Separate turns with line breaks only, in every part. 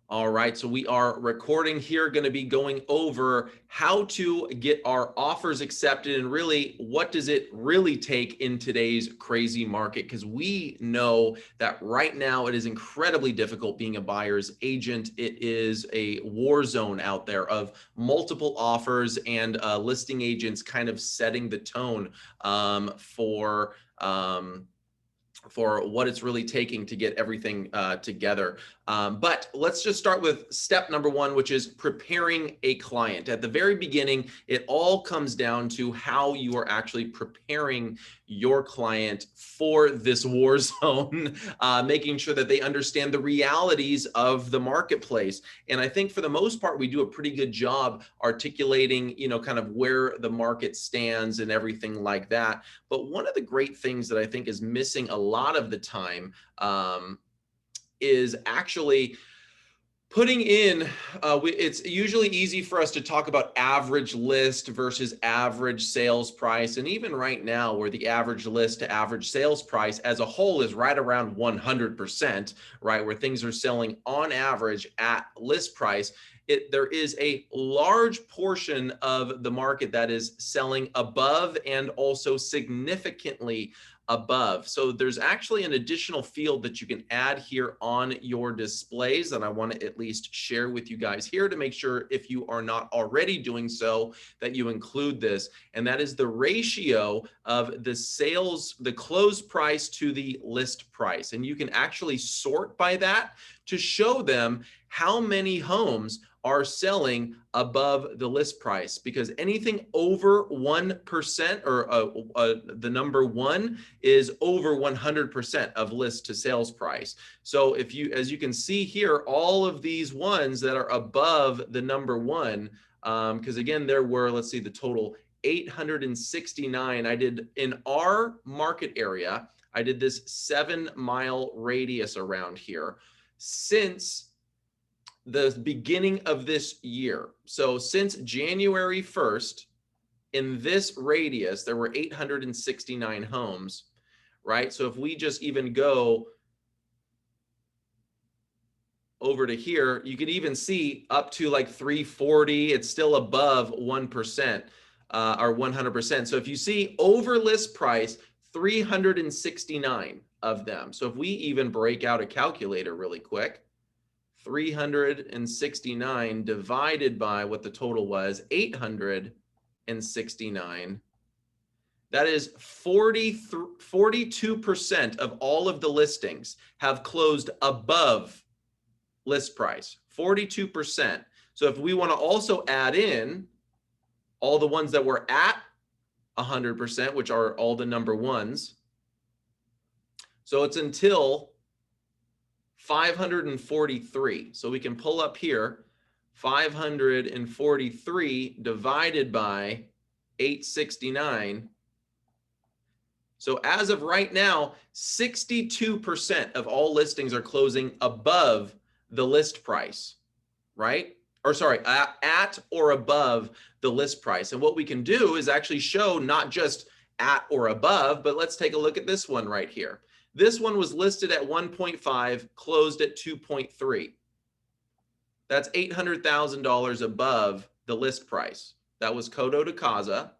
All right, so we are recording here, going to be going over how to get our offers accepted and really what does it really take in today's crazy market, because we know that right now it is incredibly difficult being a buyer's agent. It is a war zone out there of multiple offers and listing agents kind of setting the tone for what it's really taking to get everything together. But let's just start with step number one, which is preparing a client. At the very beginning, it all comes down to how you are actually preparing your client for this war zone, making sure that they understand the realities of the marketplace. And I think for the most part, we do a pretty good job articulating, kind of where the market stands and everything like that. But one of the great things that I think is missing a lot of the time is actually putting in, it's usually easy for us to talk about average list versus average sales price. And even right now, where the average list to average sales price as a whole is right around 100%, right, where things are selling on average at list price, there is a large portion of the market that is selling above and also significantly above. So there's actually an additional field that you can add here on your displays that I want to at least share with you guys here to make sure, if you are not already doing so, that you include this. And that is the ratio of the close price to the list price. And you can actually sort by that to show them how many homes are selling above the list price, because anything over 1% or the number one is over 100% of list to sales price. So as you can see here, all of these ones that are above the number one, because again, there were, let's see, the total 869. I did in our market area, I did this 7-mile radius around here since the beginning of this year. So since January 1st, in this radius, there were 869 homes, right? So if we just even go over to here, you could even see up to like 340, it's still above 1% or 100%. So if you see over list price, 369 of them. So if we even break out a calculator really quick, 369 divided by what the total was, 869. That is 42% of all of the listings have closed above list price, 42%. So if we want to also add in all the ones that were at 100%, which are all the number ones, so it's until 543. So we can pull up here, 543 divided by 869. So as of right now, 62% of all listings are closing above the list price, right? Or sorry, at or above the list price. And what we can do is actually show not just at or above, but let's take a look at this one right here. This one was listed at 1.5, closed at 2.3. That's $800,000 above the list price. That was Codo de Casa,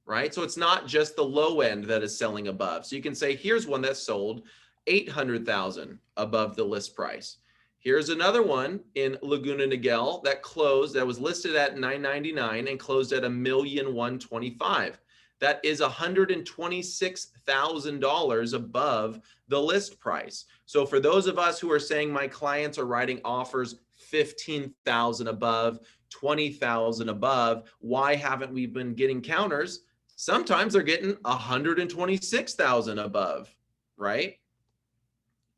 right? So it's not just the low end that is selling above. So you can say, here's one that sold 800,000 above the list price. Here's another one in Laguna Niguel that closed, that was listed at $999 and closed at $1,125,000. That is $126,000 above the list price. So for those of us who are saying my clients are writing offers 15,000 above, 20,000 above, why haven't we been getting counters? Sometimes they're getting 126,000 above, right?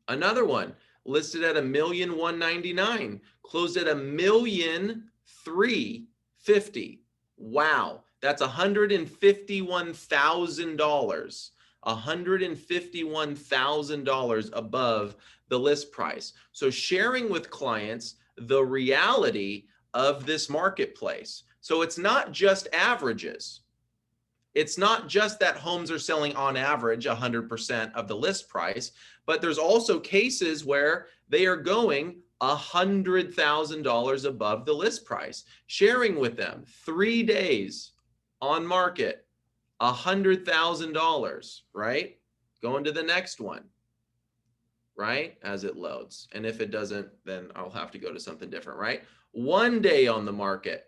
Another one listed at $1,199,000, closed at $1,350,000. Wow. That's $151,000, $151,000 above the list price. So sharing with clients the reality of this marketplace. So it's not just averages. It's not just that homes are selling on average 100% of the list price, but there's also cases where they are going $100,000 above the list price. Sharing with them 3 days on market, $100,000, right? Going to the next one, right? As it loads. And if it doesn't, then I'll have to go to something different, right? 1 day on the market,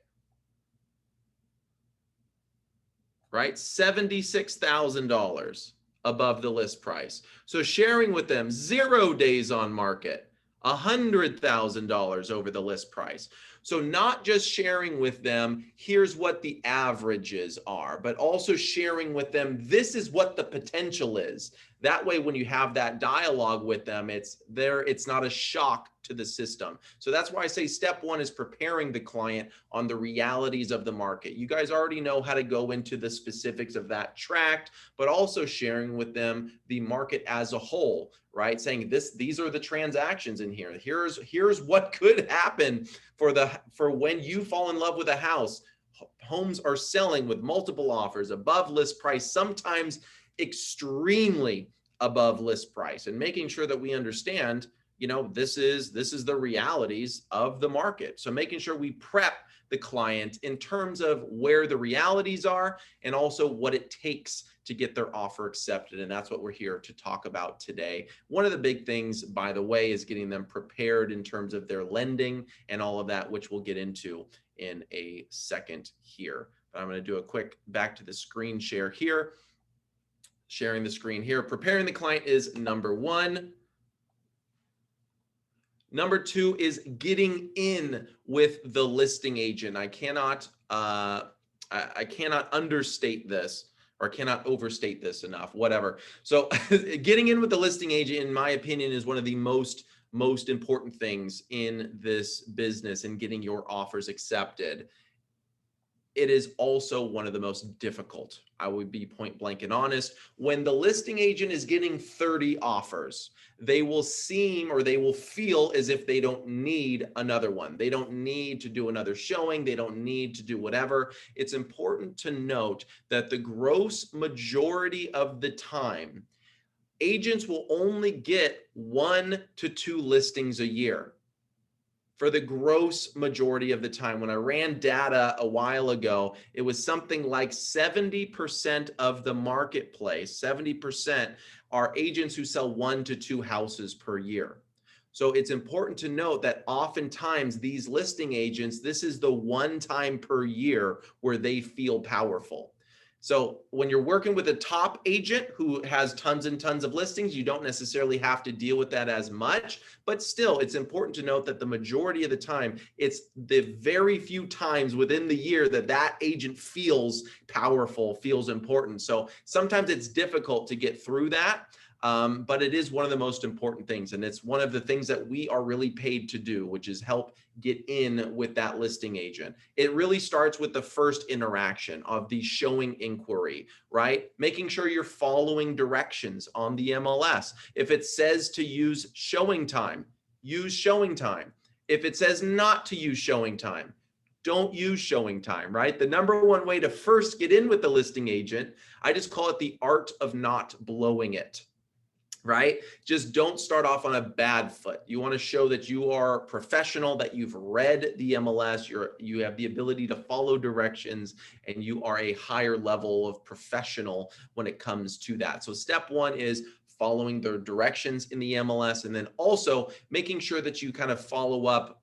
right? $76,000 above the list price. So sharing with them 0 days on market, $100,000 over the list price. So not just sharing with them, here's what the averages are, but also sharing with them, this is what the potential is. That way, when you have that dialogue with them, it's not a shock to the system. So that's why I say step one is preparing the client on the realities of the market. You guys already know how to go into the specifics of that tract, but also sharing with them the market as a whole, right? Saying these are the transactions in here. Here's what could happen for when you fall in love with a house. Homes are selling with multiple offers above list price, sometimes extremely above list price, and making sure that we understand, this is the realities of the market. So making sure we prep the client in terms of where the realities are and also what it takes to get their offer accepted. And that's what we're here to talk about today. One of the big things, by the way, is getting them prepared in terms of their lending and all of that, which we'll get into in a second here. But I'm going to do a quick back to the screen share here. Sharing the screen here. Preparing the client is number one. Number two is getting in with the listing agent. I cannot understate this, or cannot overstate this enough, whatever. So getting in with the listing agent, in my opinion, is one of the most important things in this business and getting your offers accepted. It is also one of the most difficult. I would be point blank and honest. When the listing agent is getting 30 offers, they will seem, or they will feel as if they don't need another one. They don't need to do another showing. They don't need to do whatever. It's important to note that the gross majority of the time, agents will only get 1 to 2 listings a year. For the gross majority of the time. When I ran data a while ago, it was something like 70% of the marketplace, 70% are agents who sell 1 to 2 houses per year. So it's important to note that oftentimes these listing agents, this is the one time per year where they feel powerful. So when you're working with a top agent who has tons and tons of listings, you don't necessarily have to deal with that as much, but still it's important to note that the majority of the time, it's the very few times within the year that agent feels powerful, feels important. So sometimes it's difficult to get through that. But it is one of the most important things. And it's one of the things that we are really paid to do, which is help get in with that listing agent. It really starts with the first interaction of the showing inquiry, right? Making sure you're following directions on the MLS. If it says to use showing time, use showing time. If it says not to use showing time, don't use showing time, right? The number one way to first get in with the listing agent, I just call it the art of not blowing it. Right? Just don't start off on a bad foot. You want to show that you are professional, that you've read the MLS, you have the ability to follow directions, and you are a higher level of professional when it comes to that. So step one is following the directions in the MLS, and then also making sure that you kind of follow up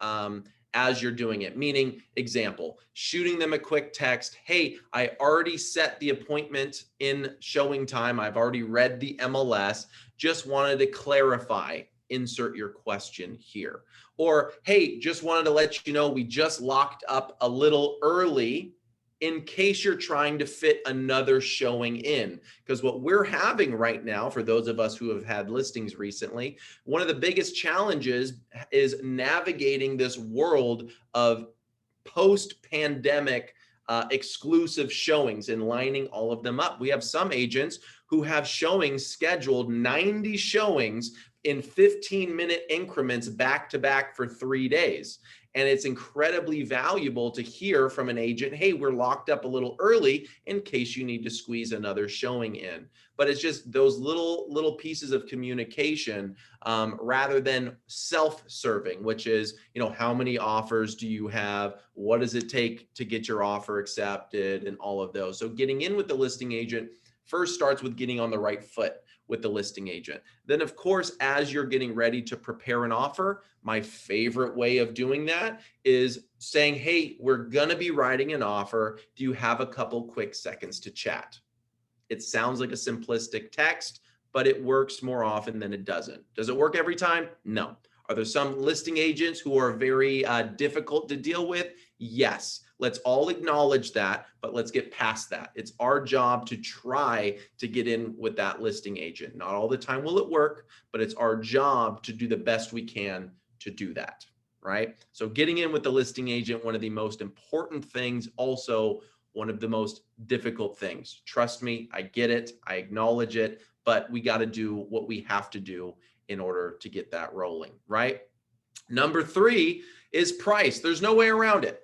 as you're doing it. Meaning, example, shooting them a quick text. Hey, I already set the appointment in showing time. I've already read the MLS. Just wanted to clarify, insert your question here. Or, hey, just wanted to let you know we just locked up a little early in case you're trying to fit another showing in. Because what we're having right now, for those of us who have had listings recently, one of the biggest challenges is navigating this world of post-pandemic exclusive showings and lining all of them up. We have some agents who have showings scheduled, 90 showings in 15-minute increments back to back for 3 days. And it's incredibly valuable to hear from an agent, hey, we're locked up a little early in case you need to squeeze another showing in. But it's just those little pieces of communication rather than self-serving, which is, how many offers do you have? What does it take to get your offer accepted and all of those. So getting in with the listing agent first starts with getting on the right foot with the listing agent. Then, of course, as you're getting ready to prepare an offer, my favorite way of doing that is saying, hey, we're going to be writing an offer. Do you have a couple quick seconds to chat? It sounds like a simplistic text, but it works more often than it doesn't. Does it work every time? No. Are there some listing agents who are very difficult to deal with? Yes. Let's all acknowledge that, but let's get past that. It's our job to try to get in with that listing agent. Not all the time will it work, but it's our job to do the best we can to do that, right? So getting in with the listing agent, one of the most important things, also one of the most difficult things. Trust me, I get it, I acknowledge it, but we got to do what we have to do in order to get that rolling, right? Number 3 is price. There's no way around it.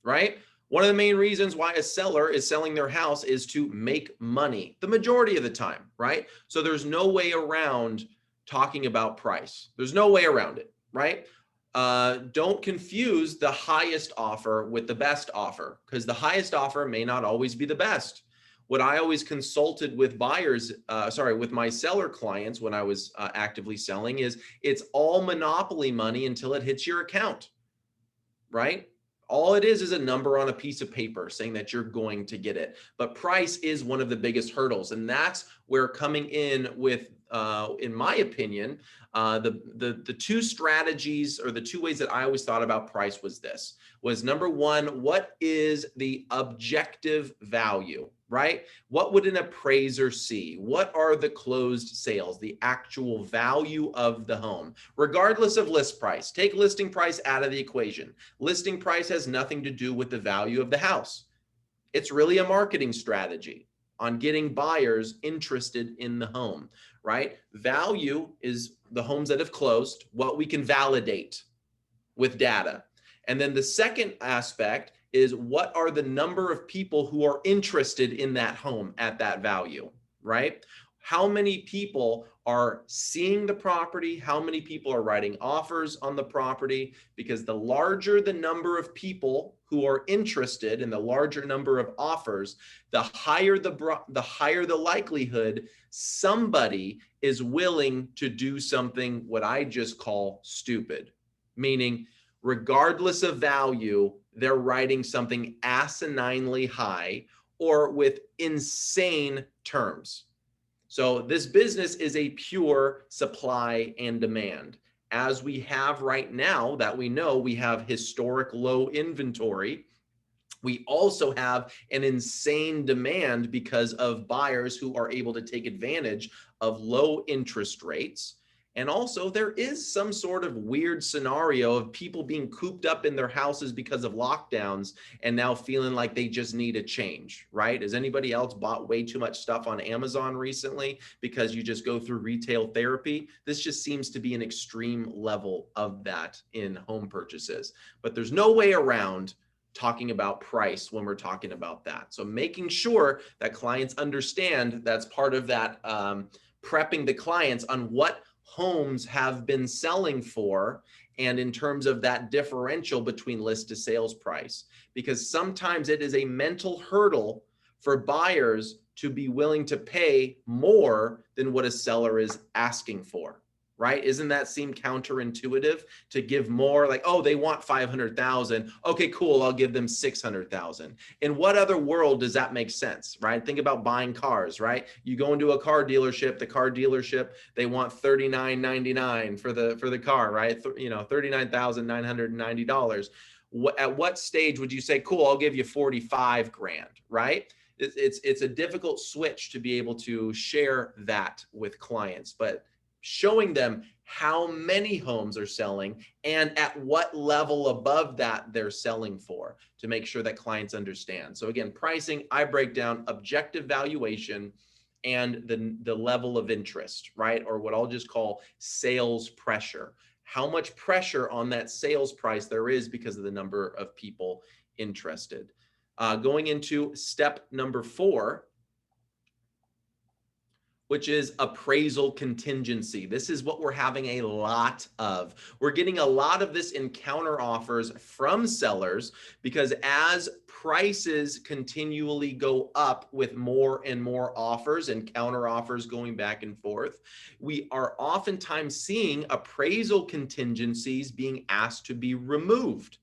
Right? One of the main reasons why a seller is selling their house is to make money the majority of the time, right? So there's no way around talking about price. There's no way around it, right? Don't confuse the highest offer with the best offer, because the highest offer may not always be the best. What I always consulted with buyers, with my seller clients when I was actively selling is it's all monopoly money until it hits your account, right? All it is a number on a piece of paper saying that you're going to get it. But price is one of the biggest hurdles. And that's where coming in with, in my opinion, the 2 strategies or the 2 ways that I always thought about price was number 1, what is the objective value, right? What would an appraiser see? What are the closed sales, the actual value of the home, regardless of list price? Take listing price out of the equation. Listing price has nothing to do with the value of the house. It's really a marketing strategy on getting buyers interested in the home, right? Value is the homes that have closed, what we can validate with data. And then the second aspect is what are the number of people who are interested in that home at that value, right? How many people are seeing the property? How many people are writing offers on the property? Because the larger the number of people who are interested and the larger number of offers, the higher the likelihood somebody is willing to do something what I just call stupid, meaning regardless of value, they're writing something asininely high or with insane terms. So this business is a pure supply and demand. As we have right now that we know we have historic low inventory, we also have an insane demand because of buyers who are able to take advantage of low interest rates. And also there is some sort of weird scenario of people being cooped up in their houses because of lockdowns and now feeling like they just need a change, right? Has anybody else bought way too much stuff on Amazon recently because you just go through retail therapy? This just seems to be an extreme level of that in home purchases, but there's no way around talking about price when we're talking about that. So making sure that clients understand that's part of that prepping the clients on what homes have been selling for and in terms of that differential between list to sales price, because sometimes it is a mental hurdle for buyers to be willing to pay more than what a seller is asking for, right? Isn't that seem counterintuitive to give more? Like, oh, they want 500,000. Okay, cool. I'll give them 600,000. In what other world does that make sense, right? Think about buying cars, right? You go into a car dealership, they want $39.99 for the car, right? $39,990. At what stage would you say, cool, I'll give you 45 grand, right? It's a difficult switch to be able to share that with clients, but showing them how many homes are selling and at what level above that they're selling for to make sure that clients understand. So again, pricing, I break down objective valuation, and the level of interest, right? Or what I'll just call sales pressure. How much pressure on that sales price there is because of the number of people interested. Going into step number 4, which is appraisal contingency. This is what we're having a lot of. We're getting a lot of this in counter offers from sellers because as prices continually go up with more and more offers and counter offers going back and forth, we are oftentimes seeing appraisal contingencies being asked to be removed.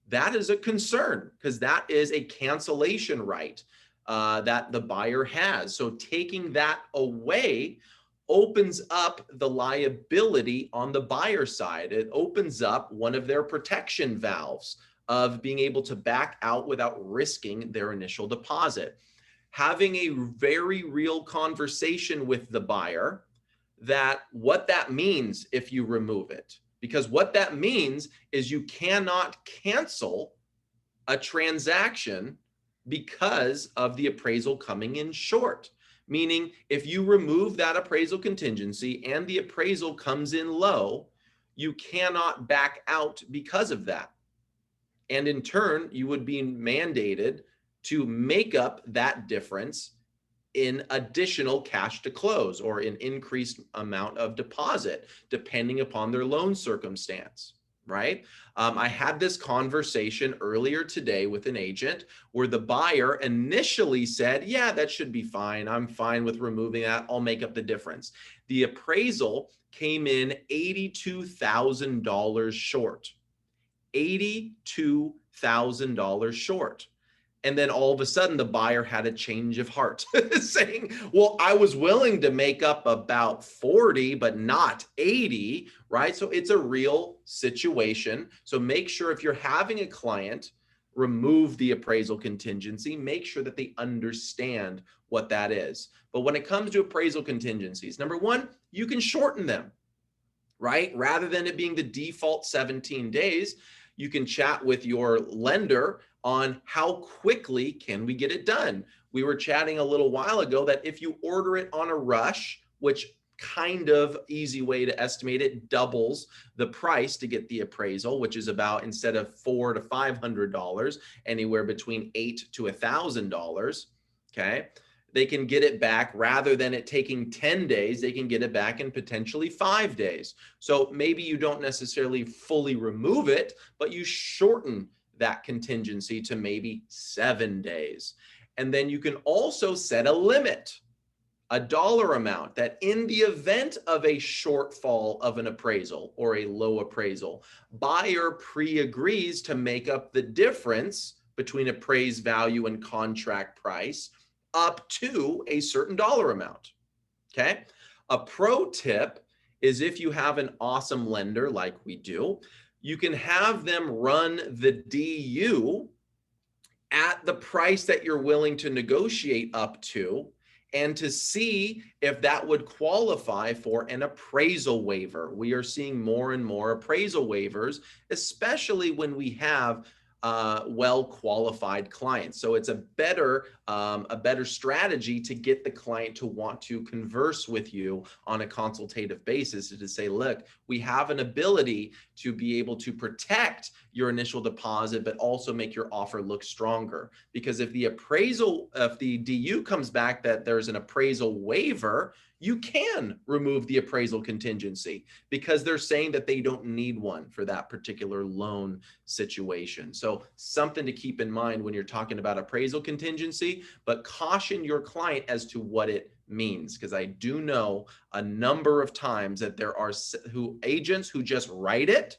That is a concern because that is a cancellation right that the buyer has. So taking that away opens up the liability on the buyer side. It opens up one of their protection valves of being able to back out without risking their initial deposit. Having a very real conversation with the buyer that what that means if you remove it. Because what that means is you cannot cancel a transaction because of the appraisal coming in short. Meaning, if you remove that appraisal contingency and the appraisal comes in low, you cannot back out because of that. And in turn, you would be mandated to make up that difference in additional cash to close or an increased amount of deposit, depending upon their loan circumstance, right? I had this conversation earlier today with an agent where the buyer initially said, yeah, that should be fine. I'm fine with removing that. I'll make up the difference. The appraisal came in $82,000 short. $82,000 short. And then all of a sudden, the buyer had a change of heart saying, well, I was willing to make up about 40, but not 80, right? So it's a real situation. So make sure if you're having a client remove the appraisal contingency, make sure that they understand what that is. But when it comes to appraisal contingencies, number one, you can shorten them, right? Rather than it being the default 17 days, you can chat with your lender on how quickly can we get it done. We were chatting a little while ago that if you order it on a rush, which kind of easy way to estimate it, doubles the price to get the appraisal, which is about, instead of $400 to $500, anywhere between $800 to $1,000, okay? They can get it back rather than it taking 10 days, they can get it back in potentially 5 days. So maybe you don't necessarily fully remove it, but you shorten that contingency to maybe 7 days. And then you can also set a limit, a dollar amount, that in the event of a shortfall of an appraisal or a low appraisal, buyer pre-agrees to make up the difference between appraised value and contract price up to a certain dollar amount, okay? A pro tip is if you have an awesome lender like we do, you can have them run the DU at the price that you're willing to negotiate up to, and to see if that would qualify for an appraisal waiver. We are seeing more and more appraisal waivers, especially when we have well-qualified clients. So it's a better strategy to get the client to want to converse with you on a consultative basis, to say, look, we have an ability to be able to protect your initial deposit, but also make your offer look stronger. Because if the DU comes back that there's an appraisal waiver, you can remove the appraisal contingency because they're saying that they don't need one for that particular loan situation. So something to keep in mind when you're talking about appraisal contingency, but caution your client as to what it means, because I do know a number of times that there are agents who just write it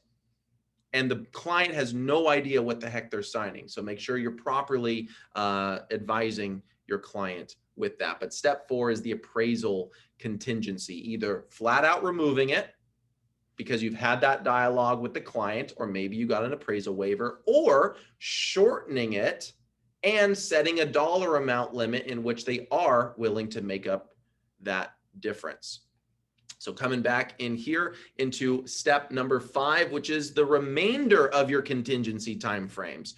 and the client has no idea what the heck they're signing. So make sure you're properly advising your client with that. But step 4 is the appraisal contingency, either flat out removing it because you've had that dialogue with the client, or maybe you got an appraisal waiver, or shortening it and setting a dollar amount limit in which they are willing to make up that difference. So coming back in here into step number 5, which is the remainder of your contingency timeframes.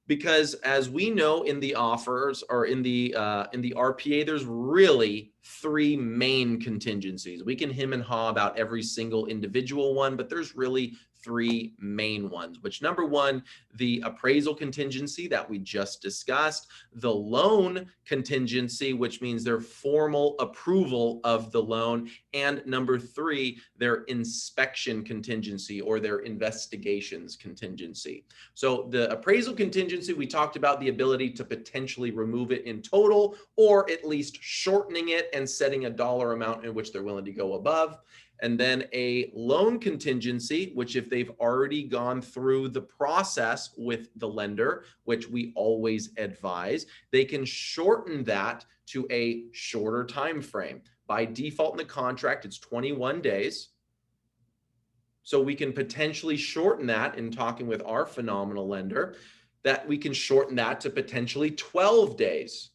Because as we know in the offers or in the RPA, there's really three main contingencies. We can hem and haw about every single individual one, but there's really three main ones, which number one, the appraisal contingency that we just discussed, the loan contingency, which means their formal approval of the loan, and number three, their inspection contingency or their investigations contingency. So the appraisal contingency, we talked about the ability to potentially remove it in total, or at least shortening it and setting a dollar amount in which they're willing to go above. And then a loan contingency, which if they've already gone through the process with the lender, which we always advise, they can shorten that to a shorter time frame. By default in the contract, it's 21 days. So we can potentially shorten that in talking with our phenomenal lender, that we can shorten that to potentially 12 days.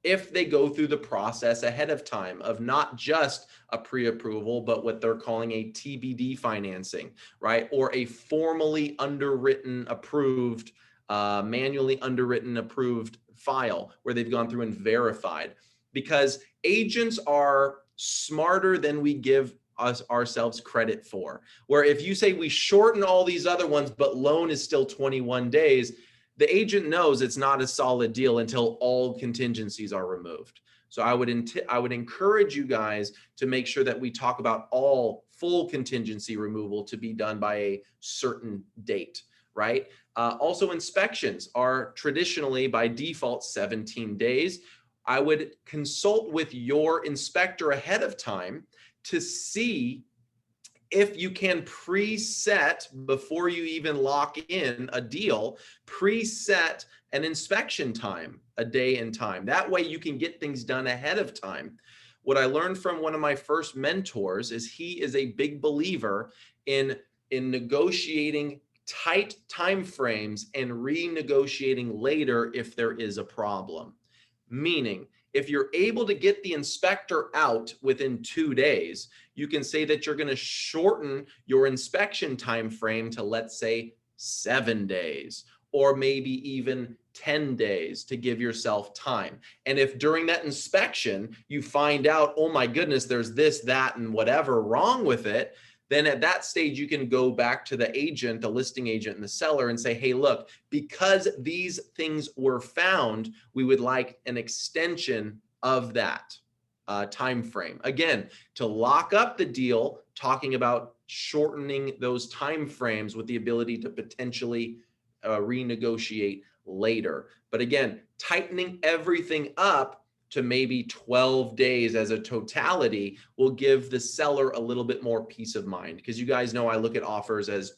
If they go through the process ahead of time of not just a pre-approval, but what they're calling a TBD financing, right? Or a formally underwritten, approved, manually underwritten, approved file where they've gone through and verified. Because agents are smarter than we give ourselves credit for. Where if you say we shorten all these other ones, but loan is still 21 days, the agent knows it's not a solid deal until all contingencies are removed. So I would encourage you guys to make sure that we talk about all full contingency removal to be done by a certain date, right? Also, inspections are traditionally by default 17 days. I would consult with your inspector ahead of time to see if you can preset, before you even lock in a deal, preset an inspection time, a day and time. That way you can get things done ahead of time. What I learned from one of my first mentors is he is a big believer in negotiating tight time frames and renegotiating later if there is a problem. Meaning, if you're able to get the inspector out within 2 days, you can say that you're going to shorten your inspection time frame to, let's say, 7 days, or maybe even 10 days to give yourself time. And if during that inspection you find out, oh my goodness, there's this, that, and whatever wrong with it, then at that stage, you can go back to the agent, the listing agent and the seller and say, hey, look, because these things were found, we would like an extension of that time frame. Again, to lock up the deal, talking about shortening those time frames with the ability to potentially renegotiate later. But again, tightening everything up to maybe 12 days as a totality will give the seller a little bit more peace of mind. Because you guys know I look at offers as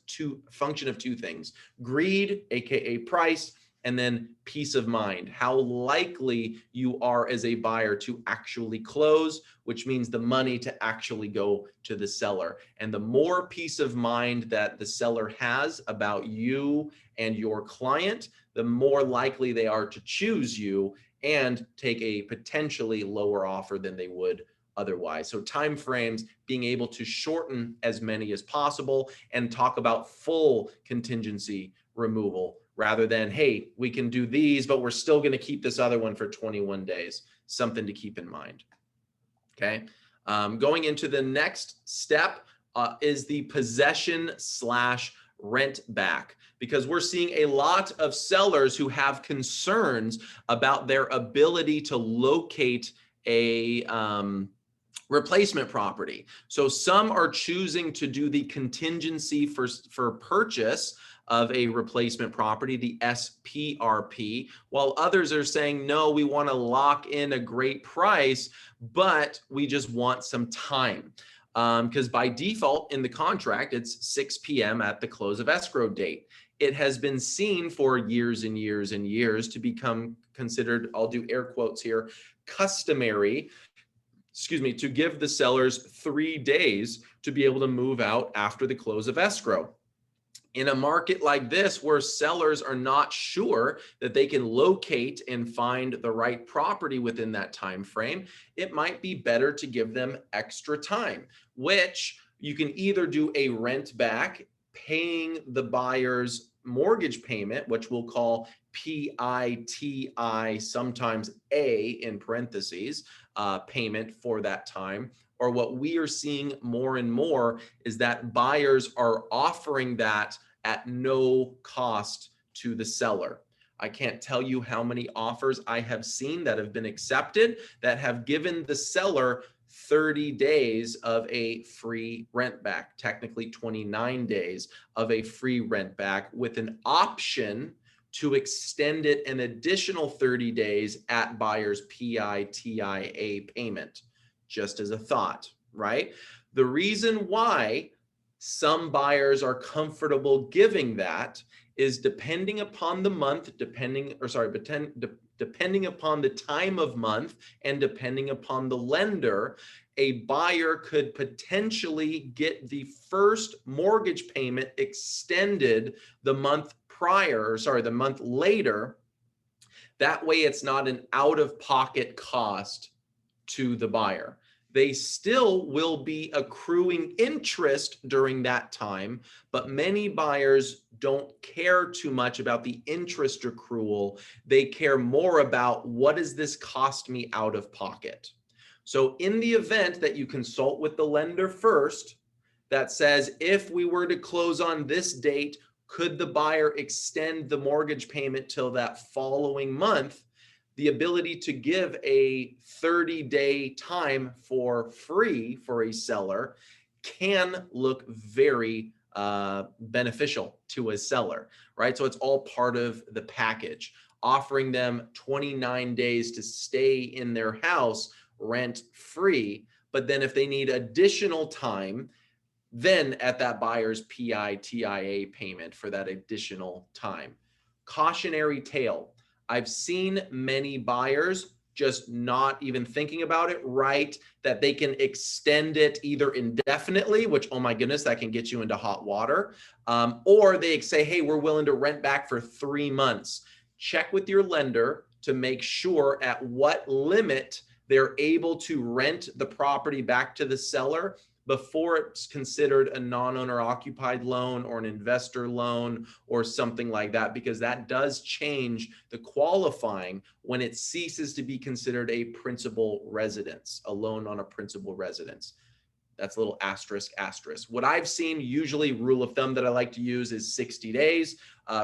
function of two things: greed, aka price, and then peace of mind. How likely you are as a buyer to actually close, which means the money to actually go to the seller. And the more peace of mind that the seller has about you and your client, the more likely they are to choose you and take a potentially lower offer than they would otherwise. So time frames, being able to shorten as many as possible and talk about full contingency removal rather than, hey, we can do these, but we're still going to keep this other one for 21 days. Something to keep in mind. Okay. Going into the next step is the possession/rent back, because we're seeing a lot of sellers who have concerns about their ability to locate a replacement property. So some are choosing to do the contingency for purchase of a replacement property, the SPRP, while others are saying, no, we want to lock in a great price, but we just want some time. Because by default in the contract, it's 6 p.m. at the close of escrow date. It has been seen for years and years and years to become considered, I'll do air quotes here, customary, to give the sellers 3 days to be able to move out after the close of escrow. In a market like this, where sellers are not sure that they can locate and find the right property within that time frame, it might be better to give them extra time, which you can either do a rent back, paying the buyer's mortgage payment, which we'll call PITI, sometimes A in parentheses, payment for that time. Or what we are seeing more and more is that buyers are offering that at no cost to the seller. I can't tell you how many offers I have seen that have been accepted that have given the seller 30 days of a free rent back, technically 29 days of a free rent back, with an option to extend it an additional 30 days at buyer's PITIA payment, just as a thought, right? The reason why some buyers are comfortable giving that is depending upon the month, depending upon the time of month, and depending upon the lender, a buyer could potentially get the first mortgage payment extended the month later. That way it's not an out-of-pocket cost to the buyer. They still will be accruing interest during that time, but many buyers don't care too much about the interest accrual. They care more about, what does this cost me out of pocket? So in the event that you consult with the lender first, that says, if we were to close on this date, could the buyer extend the mortgage payment till that following month? The ability to give a 30-day time for free for a seller can look very beneficial to a seller, right? So it's all part of the package. Offering them 29 days to stay in their house rent free, but then if they need additional time, then at that buyer's PITIA payment for that additional time. Cautionary tale. I've seen many buyers just not even thinking about it, right? That they can extend it either indefinitely, which, oh my goodness, that can get you into hot water. Or they say, hey, we're willing to rent back for 3 months. Check with your lender to make sure at what limit they're able to rent the property back to the seller before it's considered a non-owner occupied loan or an investor loan or something like that, because that does change the qualifying when it ceases to be considered a principal residence, a loan on a principal residence. That's a little asterisk, asterisk. What I've seen, usually rule of thumb that I like to use is 60 days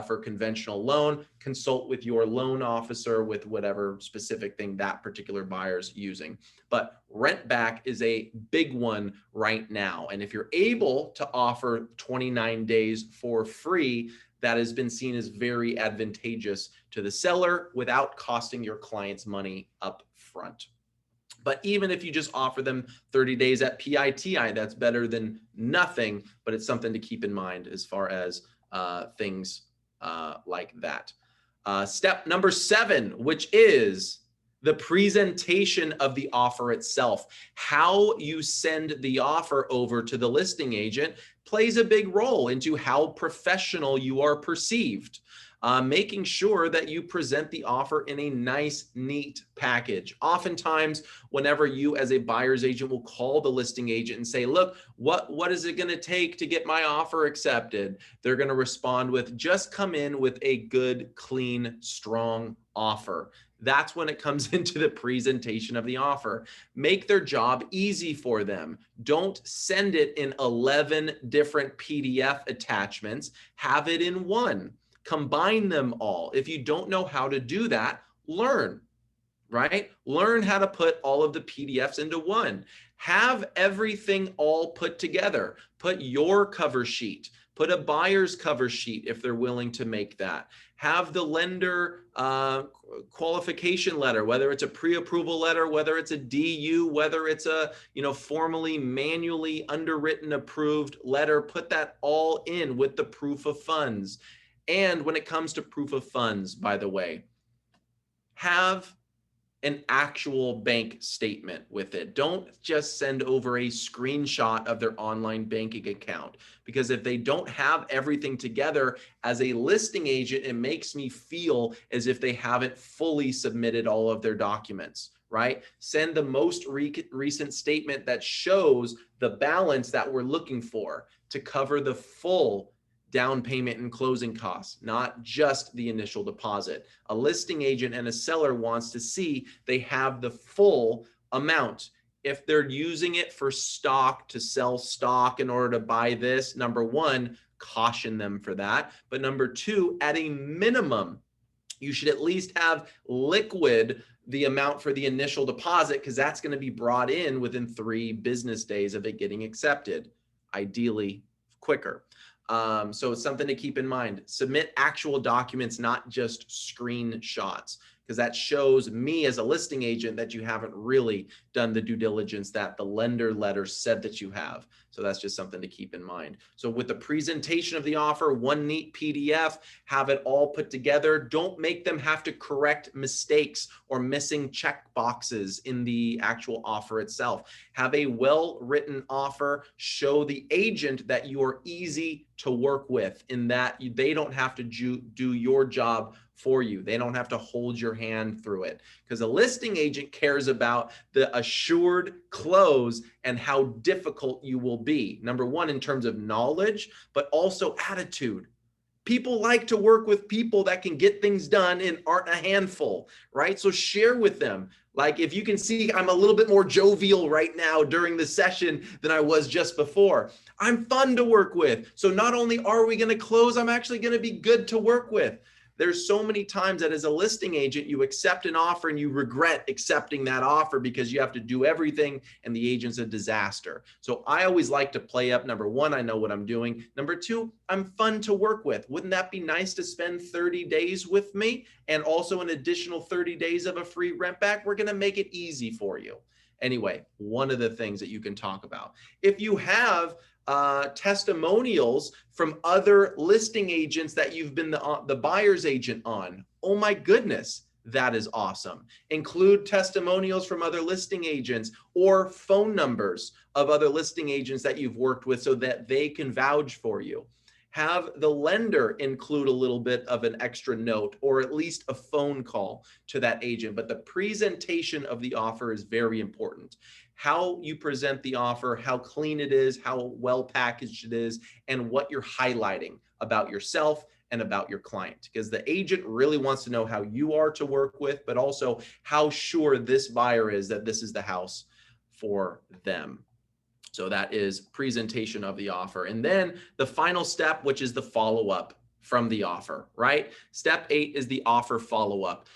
for a conventional loan. Consult with your loan officer with whatever specific thing that particular buyer's using. But rent back is a big one right now. And if you're able to offer 29 days for free, that has been seen as very advantageous to the seller without costing your clients money up front. But even if you just offer them 30 days at PITI, that's better than nothing, but it's something to keep in mind as far as things like that. Step number 7, which is the presentation of the offer itself. How you send the offer over to the listing agent plays a big role into how professional you are perceived. Making sure that you present the offer in a nice, neat package. Oftentimes, whenever you as a buyer's agent will call the listing agent and say, look, what is it going to take to get my offer accepted? They're going to respond with, just come in with a good, clean, strong offer. That's when it comes into the presentation of the offer. Make their job easy for them. Don't send it in 11 different PDF attachments. Have it in one. Combine them all. If you don't know how to do that, learn, right? Learn how to put all of the PDFs into one. Have everything all put together. Put your cover sheet. Put a buyer's cover sheet if they're willing to make that. Have the lender qualification letter, whether it's a pre-approval letter, whether it's a DU, whether it's a formally manually underwritten approved letter. Put that all in with the proof of funds. And when it comes to proof of funds, by the way, have an actual bank statement with it. Don't just send over a screenshot of their online banking account, because if they don't have everything together as a listing agent, it makes me feel as if they haven't fully submitted all of their documents, right? Send the most recent statement that shows the balance that we're looking for to cover the full down payment and closing costs, not just the initial deposit. A listing agent and a seller wants to see they have the full Amount. If they're using it for stock to sell stock in order to buy this, number one, caution them for that. But number two, at a minimum, you should at least have liquid the amount for the initial deposit, because that's going to be brought in within 3 business days of it getting accepted, ideally quicker. So it's something to keep in mind. Submit actual documents, not just screenshots, because that shows me as a listing agent that you haven't really done the due diligence that the lender letter said that you have. So that's just something to keep in mind. So with the presentation of the offer, one neat PDF, have it all put together. Don't make them have to correct mistakes or missing check boxes in the actual offer itself. Have a well-written offer. Show the agent that you are easy to work with, in that they don't have to do your job for you. They don't have to hold your hand through it, because a listing agent cares about the assured close and how difficult you will be. Number one, in terms of knowledge, but also attitude. People like to work with people that can get things done and aren't a handful, right? So share with them. Like, if you can see, I'm a little bit more jovial right now during the session than I was just before. I'm fun to work with. So not only are we going to close, I'm actually going to be good to work with. There's so many times that as a listing agent, you accept an offer and you regret accepting that offer because you have to do everything and the agent's a disaster. So I always like to play up, number one, I know what I'm doing. Number two, I'm fun to work with. Wouldn't that be nice to spend 30 days with me and also an additional 30 days of a free rent back? We're going to make it easy for you. Anyway, one of the things that you can talk about. If you have testimonials from other listing agents that you've been the buyer's agent on, oh my goodness, that is awesome. Include testimonials from other listing agents or phone numbers of other listing agents that you've worked with so that they can vouch for you. Have the lender include a little bit of an extra note or at least a phone call to that agent. But the presentation of the offer is very important. How you present the offer, how clean it is, how well packaged it is, and what you're highlighting about yourself and about your client. Because the agent really wants to know how you are to work with, but also how sure this buyer is that this is the house for them. So that is presentation of the offer. And then the final step, which is the follow-up from the offer, right? Step 8 is the offer follow-up.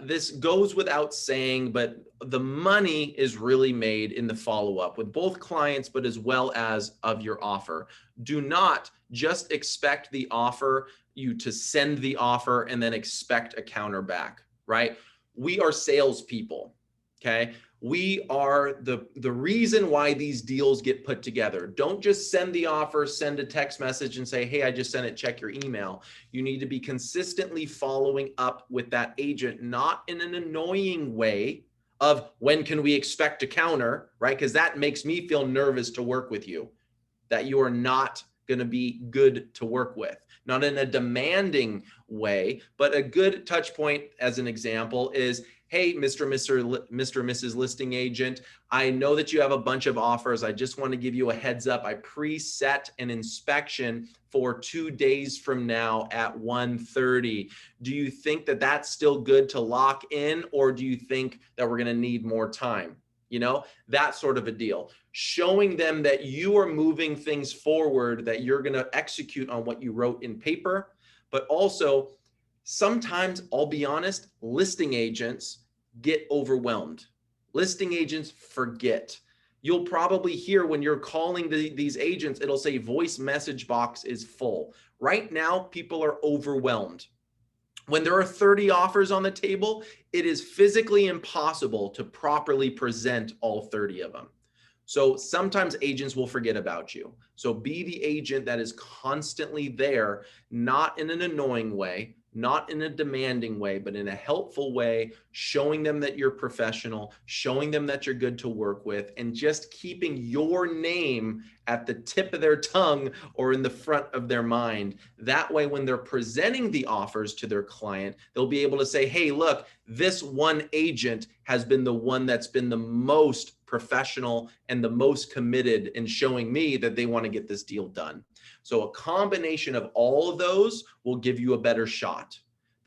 This goes without saying, but the money is really made in the follow-up with both clients, but as well as of your offer. Do not just expect the offer, you to send the offer and then expect a counter back, right? We are salespeople, okay? We are the reason why these deals get put together. Don't just send the offer, send a text message and say, hey, I just sent it, check your email. You need to be consistently following up with that agent, not in an annoying way of when can we expect a counter, right? Because that makes me feel nervous to work with you, that you are not going to be good to work with. Not in a demanding way, but a good touch point, as an example, is, hey, Mr. and Mrs. Listing Agent, I know that you have a bunch of offers. I just want to give you a heads up. I preset an inspection for 2 days from now at 1:30. Do you think that that's still good to lock in, or do you think that we're going to need more time? You know, that sort of a deal. Showing them that you are moving things forward, that you're going to execute on what you wrote in paper, but also sometimes, I'll be honest, listing agents get overwhelmed. Listing agents forget. You'll probably hear when you're calling these agents, it'll say voice message box is full. Right now, people are overwhelmed. When there are 30 offers on the table, it is physically impossible to properly present all 30 of them. So sometimes agents will forget about you. So be the agent that is constantly there, not in an annoying way, not in a demanding way, but in a helpful way, showing them that you're professional, showing them that you're good to work with, and just keeping your name at the tip of their tongue or in the front of their mind. That way, when they're presenting the offers to their client, they'll be able to say, hey, look, this one agent has been the one that's been the most professional and the most committed in showing me that they want to get this deal done. So a combination of all of those will give you a better shot.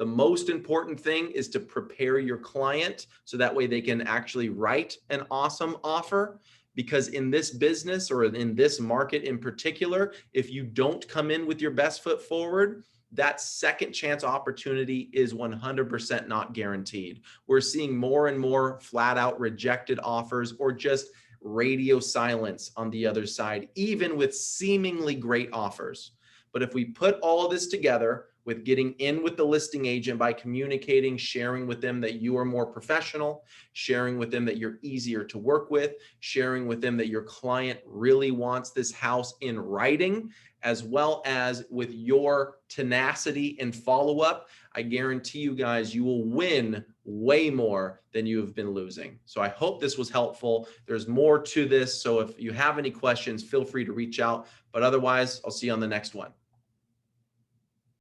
The most important thing is to prepare your client so that way they can actually write an awesome offer. Because in this business, or in this market in particular, if you don't come in with your best foot forward, that second chance opportunity is 100% not guaranteed. We're seeing more and more flat out rejected offers, or just radio silence on the other side, even with seemingly great offers. But if we put all of this together with getting in with the listing agent by communicating, sharing with them that you are more professional, sharing with them that you're easier to work with, sharing with them that your client really wants this house in writing, as well as with your tenacity and follow-up, I guarantee you guys, you will win way more than you have been losing. So I hope this was helpful. There's more to this. So if you have any questions, feel free to reach out. But otherwise, I'll see you on the next one.